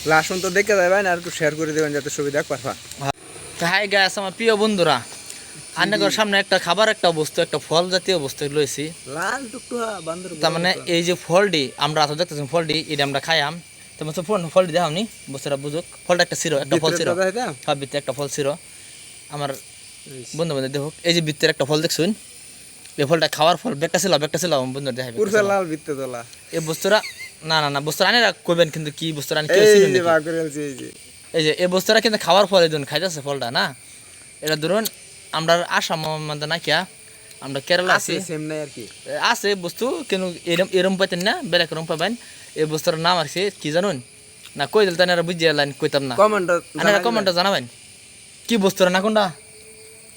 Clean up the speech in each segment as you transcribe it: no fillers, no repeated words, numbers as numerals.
Last তো দেখে যাবেন আর একটু শেয়ার করে দেবেন যাতে ছবি দেখ পারবা। তো হাই গাইস, আমার প্রিয় বন্ধুরা, আন্নাগর সামনে একটা খাবার, একটা বস্তু, একটা ফল জাতীয় বস্তু লইছি। লাল টুকটুকা বান্দর। তার মানে এই যে ফলটি আমরা আতো দেখতেছি, ফলটি এটা আমরা খাইয়াম। তোমার তো ফলটি দেখাওনি, বস্তুটা বুঝুক। ফলটা একটা ছিল, একটা ফল ছিল, হ্যাঁ ভিতরে একটা ফল ছিল। আমার বন্ধু বান্ধব দেখুক, এই যে ভিতরে একটা ফল দেখছুন, এই ফলটা খাওয়ার ফল। ব্যাগটা ছিল বন্ধু দেখাই পুরো লাল ভিতরে তোলা এই বস্তুটা। না না না, বস্তুটা আনি কইবেন, কিন্তু কি বস্তুটা আনি কেউ চিনেন নাকি? এই যে এই বস্তুটা কিন্তু খাওয়ার ফল, এই খাইতেছে ফলটা না। এটা ধরুন আমরা আসাম মধ্যে না কিয়া, আমরা কেরালা আছি, সেম নাই আর কি আছে বস্তু, কিন্তু এরম এরম পাইতেন না, বেলেগ রকম পাবেন। এই বস্তুর নাম আছে কি জানুন না, কই দিল তাই বুঝিয়ে লাইন কইতাম না, কমেন্টে জানাবেন কি বস্তুরা না কোনটা।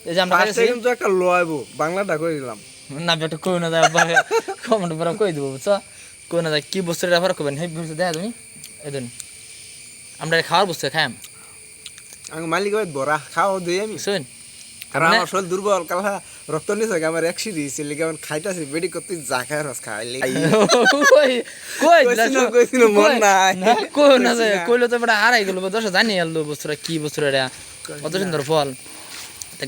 এই যে আমরা কিন্তু একটা লয়বো বাংলাটা কই দিলাম না, বেটা কই না যায়, কমেন্ট পরে কই দিব, বুঝছো? কই না যায় কি বস্তুর ব্যাপার কবেন। হেই বস্তু দেখা তুমি এই দিন আমরা খাওয়ার বস্তু খাইম। আমি মালিক বড়া খাওয়া দিই আমি শুন, আর আমার শরীর দুর্বল, কালা রক্ত নিছে, আমার একশি দিয়েছে লিগে আমি খাইতাছি, বেডি করতে যা খাই রস খাইলি কইছিল মন নাই না, কই না যায়, কইলো তো বেটা হারাই গেল, দশ জানি আলো বস্তুরা কি বস্তুরা, এটা কত সুন্দর ফল।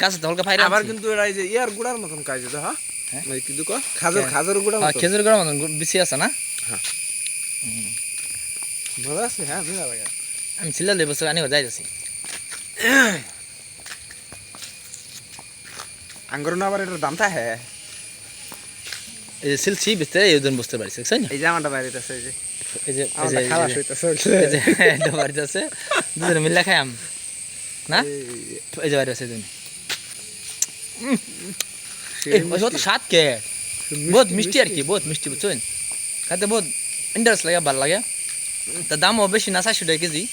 গাছে তো হলকা ফাইরা আবার কিন্তু এরা এই যে ইয়ার গুড়ার মতন কাজে তো, হ্যাঁ কিন্তু খাজুর গুড়া মতন, খেজুর গুড়ার মতন বেশি আছে না। হ্যাঁ মজা আছে, হ্যাঁ মজা লাগে। আমি ছিলাম এই বছর আনি যাইতেছি। আঙ্গুর না আবার এটার দামটা হ্যাঁ, এই যে সিলছি ভিতরে এই দুজন বুঝতে পারছি, বুঝছেন? এই যে আমারটা বাইরে আছে, এই যে এই যে আমারটা খালাস হইতাছে, এই যে এটা বাড়িতে আছে, দুজনে মিলে খাইম না। এই যে বাড়ি আছে দুজন, তো স্বাদ কে বহুত মিষ্টি আর কি, বহুত মিষ্টি, বুঝছেন? খাইতে বহুত ইন্টারেস্ট লাগে, ভালো লাগে। তা দামও বেশি না, 400 টাকা কেজি।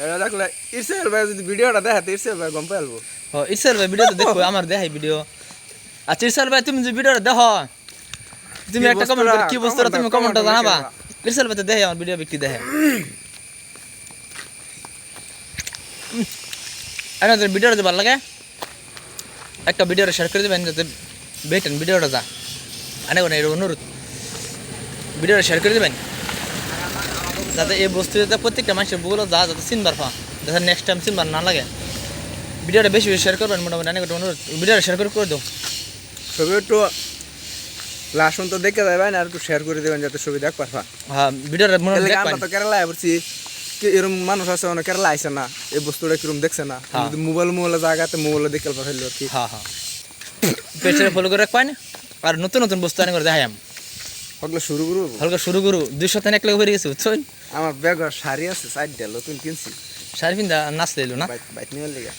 এটা দেখলে ইরসেল ভাই যদি ভিডিওটা দেখাতে, ইরসেল ভাই গম পাইলবো। ও ইরসাল ভাই ভিডিও তো দেখো, আমার দেখাই ভিডিও। আচ্ছা ইরসাল ভাই, তুমি যে ভিডিওটা দেখো, তুমি একটা কমেন্ট করে কি বস্তুটা তুমি কমেন্টে জানাবা। ইরসাল ভাই তো দেখে আমার ভিডিও, বিক্রি দেখে। আপনাদের ভিডিওটা যদি ভালো লাগে একটা ভিডিওটা শেয়ার করে দেবেন, যাতে বেটেন ভিডিওটা যা আনে কোনো এর অনুরোধ। ভিডিওটা শেয়ার করে দেবেন যাতে এই বস্তু যাতে প্রত্যেকটা মানুষের বগুলো যা যাতে চিনবার পা, যাতে নেক্সট টাইম চিনবার না লাগে। ভিডিওটা বেশি বেশি শেয়ার করবেন, মোটামুটি অনেক অনুরোধ। ভিডিওটা শেয়ার করে দাও, ছবি একটু লাস্ট তো দেখে যাবেন আর একটু শেয়ার করে দেবেন যাতে ছবি দেখ পারবা। হ্যাঁ ভিডিওটা মনে হয় আমরা তো কেরালায় পড়ছি, এরকম মানুষ আছে অনেক কেরালা আইসে না, এই বস্তুটা কিরকম দেখছে না, মোবাইল জায়গাতে মোবাইলে দেখে পাঠাইলো আর কি। হ্যাঁ হ্যাঁ, পেজটা ফলো করে রাখবেন, আর নতুন নতুন বস্তু আনি করে দেখাই। হগলে শুরু করু 200 টাকা এক লাখ বেরিয়ে গেছে, বুঝছেন? আমার ব্যাগ শাড়ি আছে 4 নতুন কিনছি, শাড়ি পিন্দা নাচ লাইলো না বাইক নিয়ে লেগে।